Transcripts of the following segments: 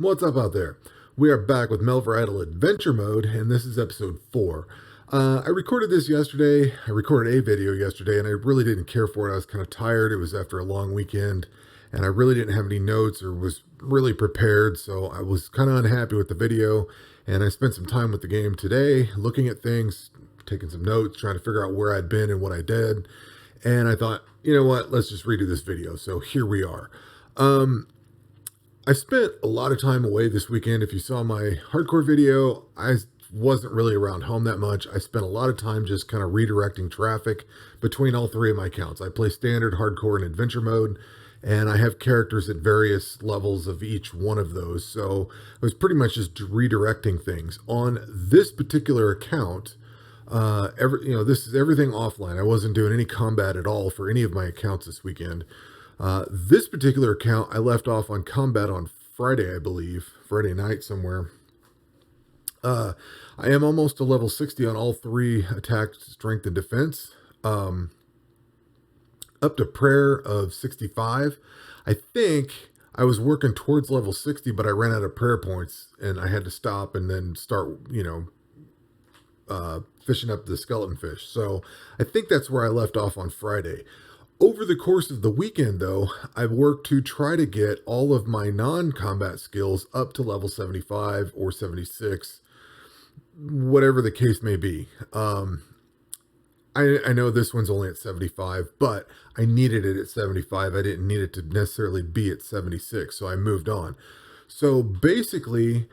What's up out there? We are back with Melvor Idle Adventure Mode, and this is episode 4. I recorded this yesterday. I recorded a video yesterday, and I really didn't care for it. I was kind of tired. It was after a long weekend, and I really didn't have any notes or was really prepared, so I was kind of unhappy with the video, and I spent some time with the game today, looking at things, taking some notes, trying to figure out where I'd been and what I did, and I thought, you know what, let's just redo this video. So here we are. I spent a lot of time away this weekend. If you saw my hardcore video, I wasn't really around home that much. I spent a lot of time just kind of redirecting traffic between all three of my accounts. I play standard, hardcore, and adventure mode, and I have characters at various levels of each one of those. So I was pretty much just redirecting things. On this particular account, this is everything offline. I wasn't doing any combat at all for any of my accounts this weekend. This particular account, I left off on combat on Friday, I believe, Friday night somewhere. I am almost to level 60 on all three attack, strength, and defense. Up to prayer of 65. I think I was working towards level 60, but I ran out of prayer points and I had to stop and then start, fishing up the skeleton fish. So I think that's where I left off on Friday. Over the course of the weekend, though, I've worked to try to get all of my non-combat skills up to level 75 or 76, whatever the case may be. I know this one's only at 75, but I needed it at 75. I didn't need it to necessarily be at 76, so I moved on. So basically,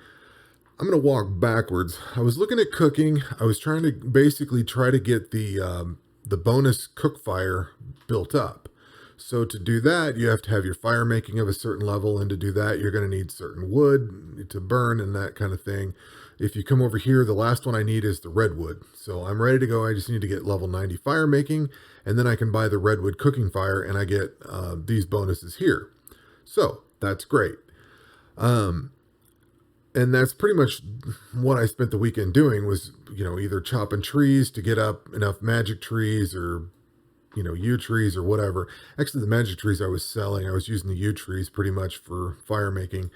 I'm going to walk backwards. I was looking at cooking. I was trying to basically try to get the bonus cook fire built up. So to do that, you have to have your fire making of a certain level, and to do that, you're going to need certain wood to burn and that kind of thing. If you come over here, the last one I need is the redwood. So I'm ready to go. I just need to get level 90 fire making, and then I can buy the redwood cooking fire, and I get these bonuses here. So that's great. And that's pretty much what I spent the weekend doing was, either chopping trees to get up enough magic trees or, yew trees or whatever. Actually, the magic trees I was selling, I was using the yew trees pretty much for fire making.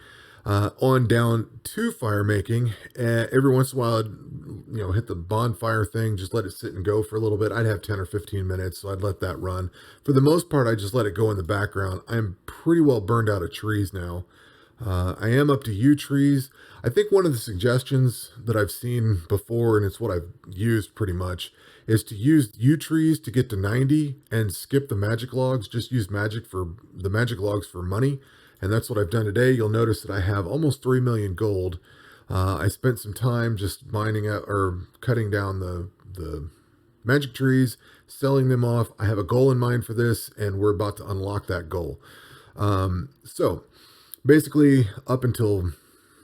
On down to fire making, every once in a while, I'd, hit the bonfire thing, just let it sit and go for a little bit. I'd have 10 or 15 minutes, so I'd let that run. For the most part, I just let it go in the background. I'm pretty well burned out of trees now. I am up to yew trees. I think one of the suggestions that I've seen before, and it's what I've used pretty much, is to use yew trees to get to 90 and skip the magic logs. Just use the magic logs for money. And that's what I've done today. You'll notice that I have almost 3 million gold. I spent some time just mining out or cutting down the magic trees, selling them off. I have a goal in mind for this, and we're about to unlock that goal. So basically, up until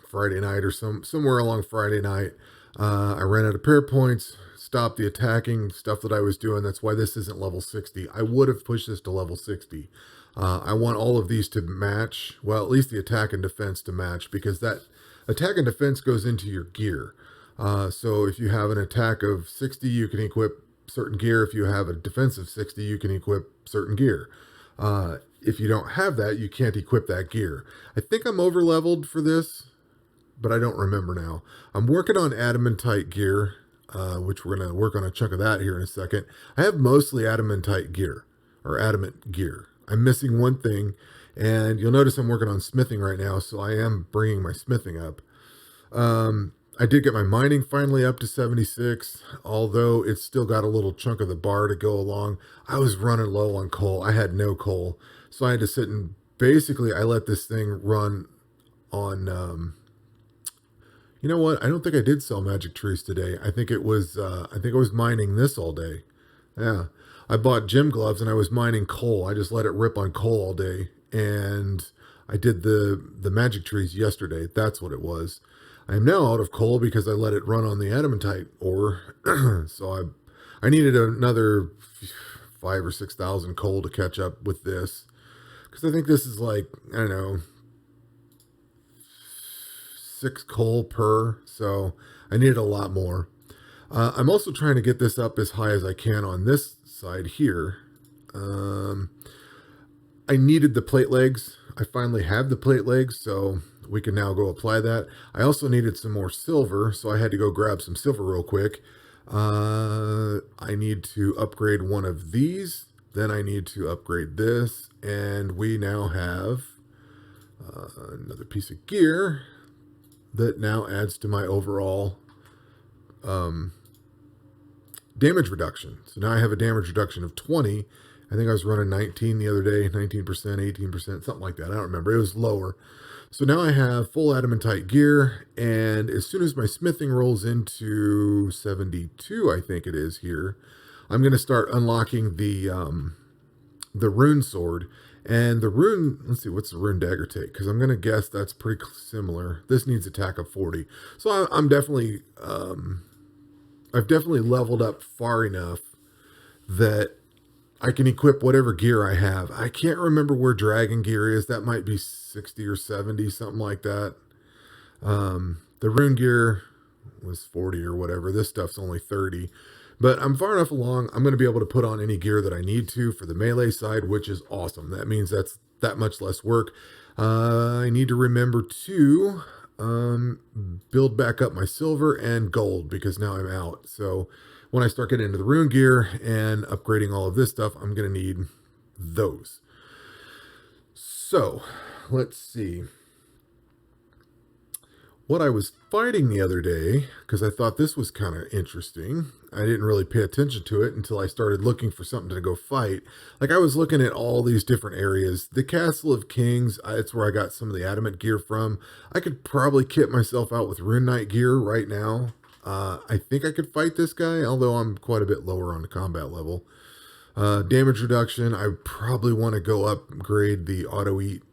Friday night or somewhere along Friday night, I ran out of prayer points, stopped the attacking stuff that I was doing. That's why this isn't level 60. I would have pushed this to level 60. I want all of these to match, well, at least the attack and defense to match, because that attack and defense goes into your gear. So if you have an attack of 60, you can equip certain gear. If you have a defense of 60, you can equip certain gear. If you don't have that, you can't equip that gear. I think I'm over leveled for this, but I don't remember now. I'm working on adamantite gear, which we're going to work on a chunk of that here in a second. I have mostly adamantite gear, or adamant gear. I'm missing one thing, and you'll notice I'm working on smithing right now, so I am bringing my smithing up. I did get my mining finally up to 76, although it's still got a little chunk of the bar to go along. I was running low on coal. I had no coal, so I had to sit and basically I let this thing run on, you know what? I don't think I did sell magic trees today. I think I was mining this all day. Yeah. I bought gym gloves and I was mining coal. I just let it rip on coal all day. And I did the magic trees yesterday. That's what it was. I am now out of coal because I let it run on the adamantite ore. So I needed another 5,000 or 6,000 coal to catch up with this. Because I think this is like, I don't know, 6 coal per. So I needed a lot more. I'm also trying to get this up as high as I can on this side here. I needed the plate legs. I finally have the plate legs, so we can now go apply that. I also needed some more silver, so I had to go grab some silver real quick. I need to upgrade one of these. Then I need to upgrade this. And we now have another piece of gear that now adds to my overall damage reduction. So now I have a damage reduction of 20. I think I was running 19 the other day, 19%, 18%, something like that. I don't remember. It was lower. So now I have full adamantite gear, and as soon as my smithing rolls into 72, I think it is here, I'm going to start unlocking the rune sword. And the rune, let's see, what's the rune dagger take? Because I'm going to guess that's pretty similar. This needs attack of 40. So I'm definitely, I've definitely leveled up far enough that I can equip whatever gear I have. I can't remember where dragon gear is. That might be 60 or 70, something like that. The rune gear was 40 or whatever. This stuff's only 30. But I'm far enough along, I'm going to be able to put on any gear that I need to for the melee side, which is awesome. That means that's that much less work. I need to remember to build back up my silver and gold because now I'm out. So when I start getting into the rune gear and upgrading all of this stuff, I'm going to need those. So let's see. What I was fighting the other day, because I thought this was kind of interesting, I didn't really pay attention to it until I started looking for something to go fight. Like I was looking at all these different areas. The Castle of Kings, it's where I got some of the adamant gear from. I could probably kit myself out with Rune Knight gear right now. I think I could fight this guy, although I'm quite a bit lower on the combat level. Damage reduction, I probably want to go upgrade the auto eat,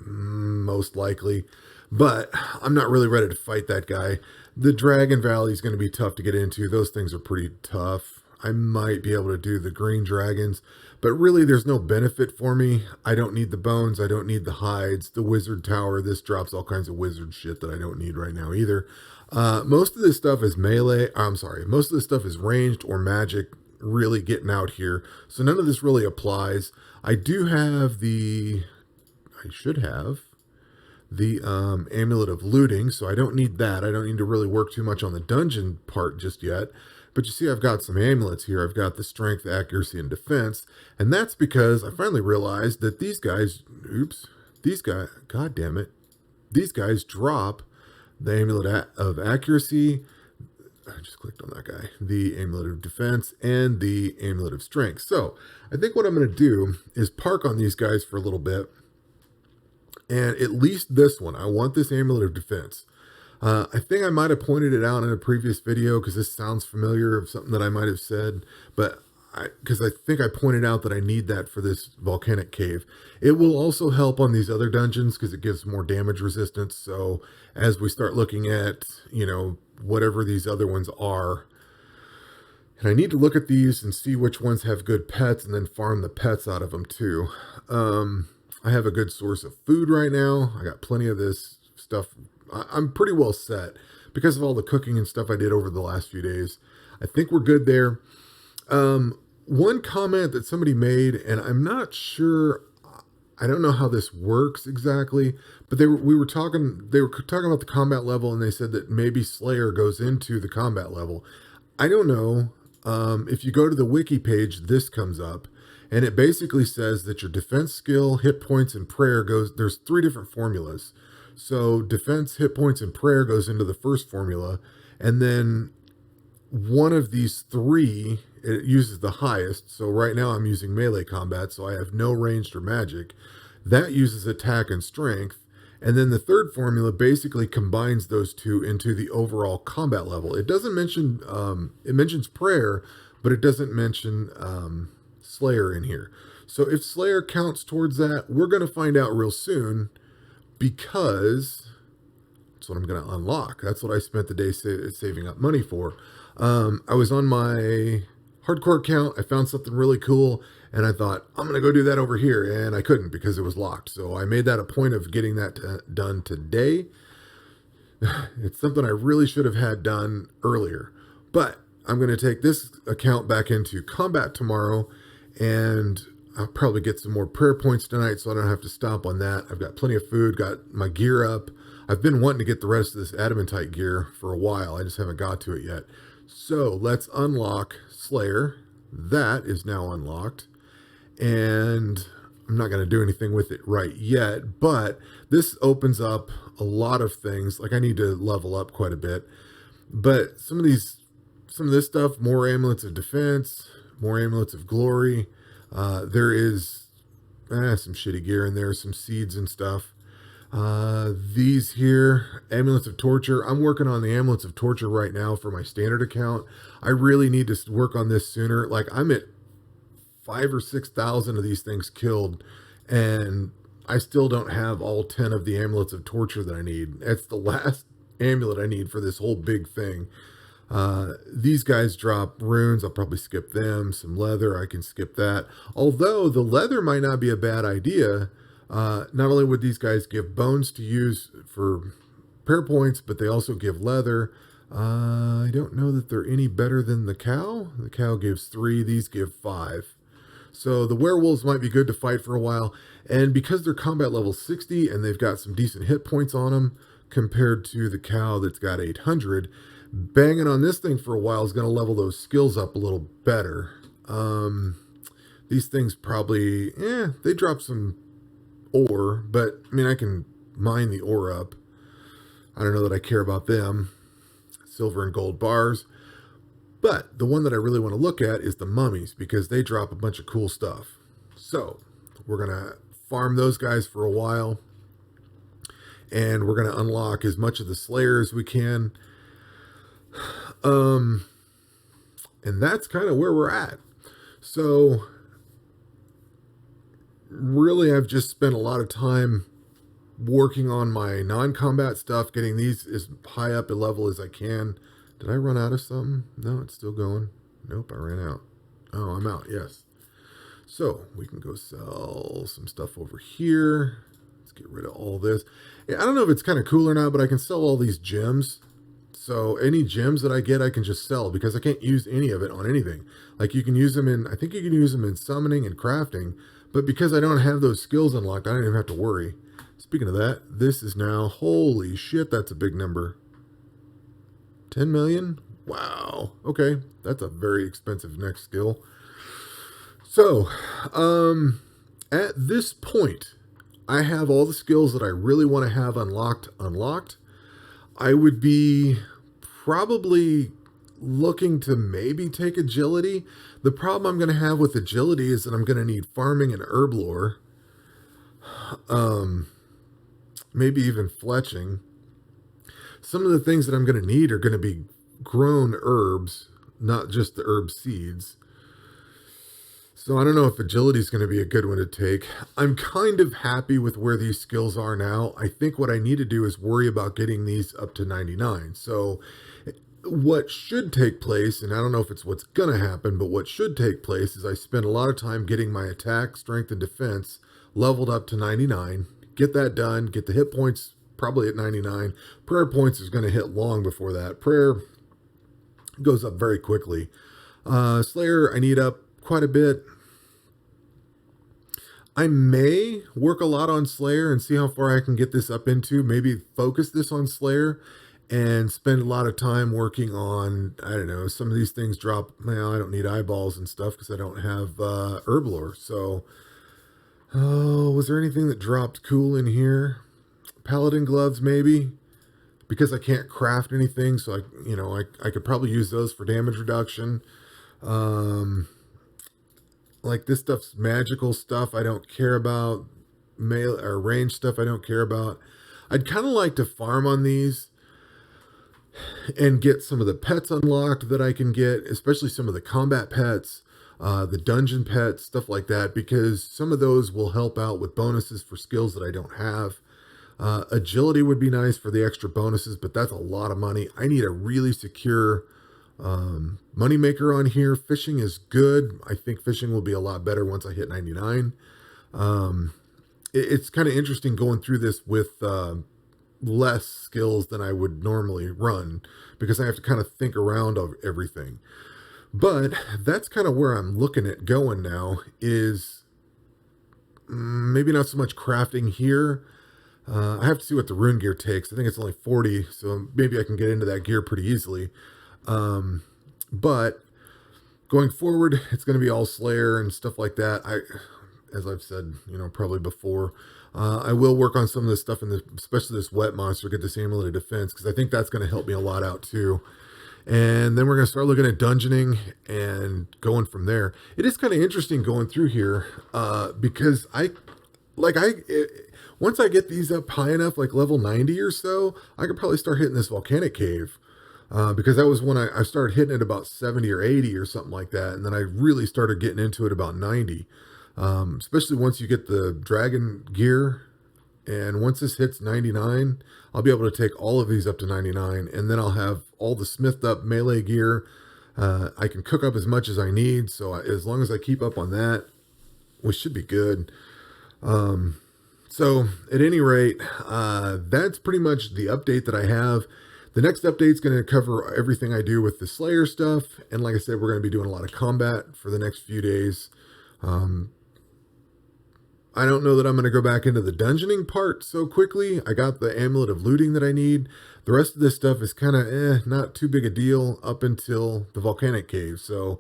most likely. But I'm not really ready to fight that guy. The Dragon Valley is going to be tough to get into. Those things are pretty tough. I might be able to do the green dragons, but really there's no benefit for me. I don't need the bones. I don't need the hides. The wizard tower, this drops all kinds of wizard shit that I don't need right now either. Most of this stuff is melee. Most of this stuff is ranged or magic really getting out here. So none of this really applies. I should have the Amulet of Looting, so I don't need that. I don't need to really work too much on the dungeon part just yet. But you see I've got some amulets here. I've got the strength, accuracy, and defense. And that's because I finally realized that these guys, god damn it, these guys drop the Amulet of Accuracy. I just clicked on that guy. The Amulet of Defense and the Amulet of Strength. So I think what I'm going to do is park on these guys for a little bit. And at least this one, I want this Amulet of Defense. I think I might have pointed it out in a previous video because this sounds familiar of something that I might have said, but because I think I pointed out that I need that for this volcanic cave. It will also help on these other dungeons because it gives more damage resistance. So as we start looking at, whatever these other ones are, and I need to look at these and see which ones have good pets and then farm the pets out of them too. I have a good source of food right now. I got plenty of this stuff. I'm pretty well set because of all the cooking and stuff I did over the last few days. I think we're good there. One comment that somebody made, and I'm not sure, I don't know how this works exactly, but they were talking about the combat level, and they said that maybe Slayer goes into the combat level. I don't know. If you go to the wiki page, this comes up. And it basically says that your defense skill, hit points, and prayer there's 3 different formulas. So defense, hit points, and prayer goes into the first formula. And then one of these 3, it uses the highest. So right now I'm using melee combat, so I have no ranged or magic. That uses attack and strength. And then the third formula basically combines those 2 into the overall combat level. It doesn't mention, it mentions prayer, but it doesn't mention Slayer in here. So if Slayer counts towards that, we're going to find out real soon because that's what I'm going to unlock. That's what I spent the day saving up money for. I was on my hardcore account. I found something really cool and I thought, I'm going to go do that over here. And I couldn't because it was locked. So I made that a point of getting that done today. It's something I really should have had done earlier, but I'm going to take this account back into combat tomorrow. And I'll probably get some more prayer points tonight so I don't have to stop on that. I've got plenty of food, got my gear up. I've been wanting to get the rest of this adamantite gear for a while. I just haven't got to it yet. So let's unlock Slayer. That is now unlocked. And I'm not going to do anything with it right yet, but this opens up a lot of things. Like I need to level up quite a bit. But some of this stuff, more amulets of defense, more amulets of glory. There is some shitty gear in there, some seeds and stuff. These here, amulets of torture. I'm working on the amulets of torture right now for my standard account. I really need to work on this sooner. Like I'm at 5,000 or 6,000 of these things killed, and I still don't have all 10 of the amulets of torture that I need. That's the last amulet I need for this whole big thing. These guys drop runes. I'll probably skip them. Some leather, I can skip that. Although the leather might not be a bad idea. Not only would these guys give bones to use for prayer points, but they also give leather. I don't know that they're any better than the cow. The cow gives 3. These give 5. So the werewolves might be good to fight for a while. And because they're combat level 60 and they've got some decent hit points on them compared to the cow that's got 800, banging on this thing for a while is going to level those skills up a little better. These things probably, they drop some ore, but I mean, I can mine the ore up. I don't know that I care about them. Silver and gold bars. But the one that I really want to look at is the mummies, because they drop a bunch of cool stuff. So we're going to farm those guys for a while. And we're going to unlock as much of the Slayer as we can. And that's kind of where we're at. So really, I've just spent a lot of time working on my non-combat stuff, getting these as high up a level as I can. Did I run out of something? No, it's still going. Nope, I ran out. Oh, I'm out, yes. So we can go sell some stuff over here. Let's get rid of all this. I don't know if it's kind of cool or not, but I can sell all these gems. So any gems that I get, I can just sell, because I can't use any of it on anything. Like you can use them in, I think you can use them in summoning and crafting, but because I don't have those skills unlocked, I don't even have to worry. Speaking of that, this is now, holy shit, that's a big number. 10 million? Wow. Okay, that's a very expensive next skill. So, at this point, I have all the skills that I really want to have unlocked. I would be probably looking to maybe take agility. The problem I'm going to have with agility is that I'm going to need farming and herb lore. Maybe even fletching. Some of the things that I'm going to need are going to be grown herbs, not just the herb seeds. So I don't know if agility is going to be a good one to take. I'm kind of happy with where these skills are now. I think what I need to do is worry about getting these up to 99. So what should take place, and I don't know if it's what's going to happen, but what should take place is I spend a lot of time getting my attack, strength, and defense leveled up to 99. Get that done. Get the hit points probably at 99. Prayer points is going to hit long before that. Prayer goes up very quickly. Slayer, I need up quite a bit. I may work a lot on Slayer and see how far I can get this up into. Maybe focus this on Slayer and spend a lot of time working on, I don't know, some of these things drop. Well, I don't need eyeballs and stuff because I don't have herb lore. So, was there anything that dropped cool in here? Paladin gloves, maybe, because I can't craft anything. So I could probably use those for damage reduction. Like this stuff's magical stuff I don't care about. Melee or range stuff I don't care about. I'd kind of like to farm on these and get some of the pets unlocked that I can get, especially some of the combat pets, the dungeon pets, stuff like that, because some of those will help out with bonuses for skills that I don't have. Agility would be nice for the extra bonuses, but that's a lot of money. I need a really secure money maker on here. Fishing is good. I think fishing will be a lot better once I hit 99. It's kind of interesting going through this with less skills than I would normally run, because I have to kind of think around of everything. But that's kind of where I'm looking at going now, is maybe not so much crafting here. I have to see what the rune gear takes. I think it's only 40, so maybe I can get into that gear pretty easily. But going forward, it's going to be all Slayer and stuff like that. As I've said, probably before, I will work on some of this stuff especially this wet monster, get this amulet of defense, because I think that's going to help me a lot out too. And then we're going to start looking at dungeoning and going from there. It is kind of interesting going through here because once I get these up high enough, like level 90 or so, I could probably start hitting this volcanic cave. Because that was when I started hitting it about 70 or 80 or something like that. And then I really started getting into it about 90. Especially once you get the dragon gear. And once this hits 99, I'll be able to take all of these up to 99. And then I'll have all the smithed up melee gear. I can cook up as much as I need. So as long as I keep up on that, we should be good. So at any rate, that's pretty much the update that I have. The next update is going to cover everything I do with the Slayer stuff. And like I said, we're going to be doing a lot of combat for the next few days. I don't know that I'm going to go back into the dungeoning part so quickly. I got the amulet of looting that I need. The rest of this stuff is kind of not too big a deal up until the volcanic cave. So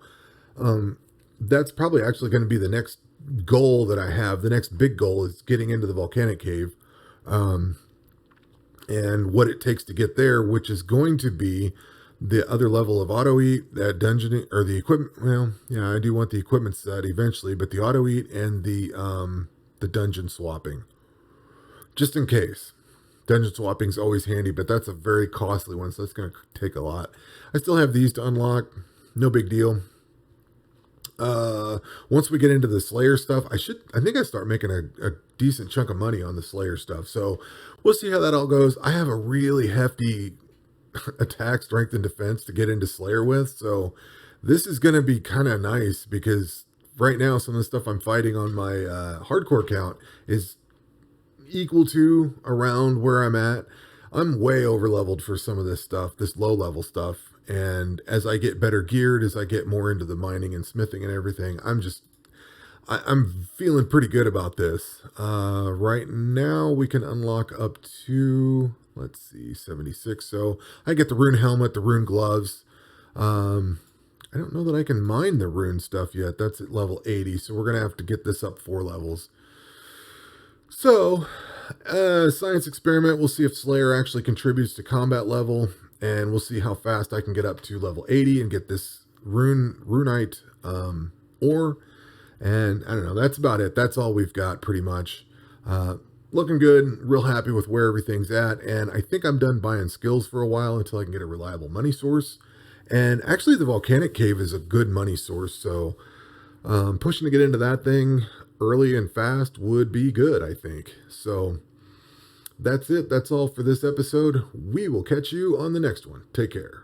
that's probably actually going to be the next goal that I have. The next big goal is getting into the volcanic cave. And what it takes to get there, which is going to be the other level of auto eat, that dungeoning, or the equipment. Well, yeah, I do want the equipment set eventually, but the auto eat and the dungeon swapping, just in case. Dungeon swapping is always handy, but that's a very costly one, so that's going to take a lot. I still have these to unlock. No big deal. Once we get into the Slayer stuff, I think I start making a decent chunk of money on the Slayer stuff. So we'll see how that all goes. I have a really hefty attack, strength, and defense to get into Slayer with. So this is going to be kind of nice because right now, some of the stuff I'm fighting on my hardcore count is equal to around where I'm at. I'm way over leveled for some of this stuff, this low level stuff. And as I get better geared, as I get more into the mining and smithing and everything, I'm feeling pretty good about this. Right now we can unlock up to, let's see, 76. So I get the rune helmet, the rune gloves. I don't know that I can mine the rune stuff yet. That's at level 80. So we're going to have to get this up 4 levels. So, science experiment. We'll see if Slayer actually contributes to combat level. And we'll see how fast I can get up to level 80 and get this runite ore. And I don't know. That's about it. That's all we've got pretty much. Looking good. Real happy with where everything's at. And I think I'm done buying skills for a while until I can get a reliable money source. And actually the volcanic cave is a good money source. So pushing to get into that thing early and fast would be good, I think. So that's it. That's all for this episode. We will catch you on the next one. Take care.